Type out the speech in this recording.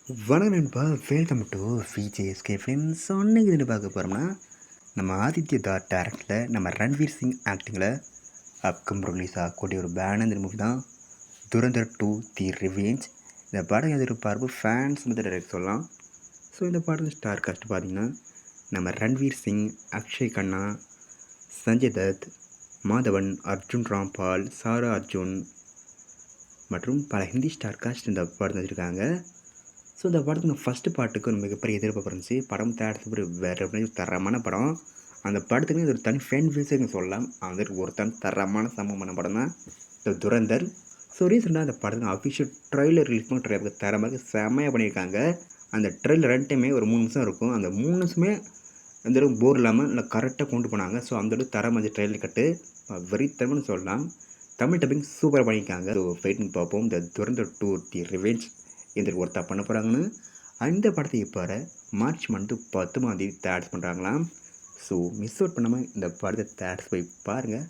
வணக்கம் நண்பா, welcome to VJSK films. இன்னைக்கு இது பார்க்க போகிறோம்னா நம்ம ஆதித்ய தார் டேரக்டரில் நம்ம ரன்வீர் சிங் ஆக்டிங்கில் அப்கம் ரிலீஸ் ஆகக்கூடிய ஒரு பேனர் மூவி தான் துரந்தர் 2 தி ரிவெஞ்ச். இந்த படம் எதிர்பார்ப்பு ஃபேன்ஸ் வந்து டைரக்ட் சொல்லலாம். ஸோ இந்த படத்தில் ஸ்டார் காஸ்ட் பார்த்திங்கன்னா நம்ம ரன்வீர் சிங், அக்ஷய் கண்ணா, சஞ்சய் தத், மாதவன், அர்ஜுன் ராம்பால், சாரா அர்ஜுன் மற்றும் பல ஹிந்தி ஸ்டார் காஸ்ட் இந்த படம் வச்சுருக்காங்க. ஸோ இந்த படத்துக்கு ஃபஸ்ட்டு பாட்டுக்கு ஒரு மிகப்பெரிய எதிர்பார்ப்பு இருந்துச்சு. படம் தேடுறது ஒரு வேறு தரமான படம். அந்த படத்துக்கு ஒரு தனி ஃபேன் பேஸுன்னு சொல்லலாம். அதற்கு ஒரு தரமான சம்பவமான படம் தான் இந்த துரந்தர். ஸோ ரீசெண்டாக அந்த படத்துக்கு அஃபிஷியல் ட்ரெய்லர் ரிலீஸ் பண்ணி தரமாக செம்மையாக பண்ணியிருக்காங்க. அந்த ட்ரெய்லர் 2 டைமே ஒரு 3 நிமிஷம் இருக்கும். அந்த 3 நிமிஷமே அந்தளவுக்கு போர் இல்லாமல் நல்லா கரெக்டாக கொண்டு போனாங்க. ஸோ அந்தளவுக்கு தரமாக அந்த ட்ரெய்லர் கட்டு வெறித்தனம்னு சொல்லலாம். தமிழ் டப்பிங் சூப்பராக பண்ணியிருக்காங்க. ஸோ ஃபைட்டிங் பார்ப்போம். இந்த துரந்தர் 2 தி ரிவெஞ்ச் எந்திர ஒருத்தா பண்ண போகிறாங்கன்னு. அந்த படத்தை இப்போ மார்ச் மந்த்து 10ஆம் தேதி தேட்டர்ஸ் பண்ணுறாங்களாம். ஸோ மிஸ் அவுட் பண்ணாமல் இந்த படத்தை தேட்டர்ஸ் போய் பாருங்கள்.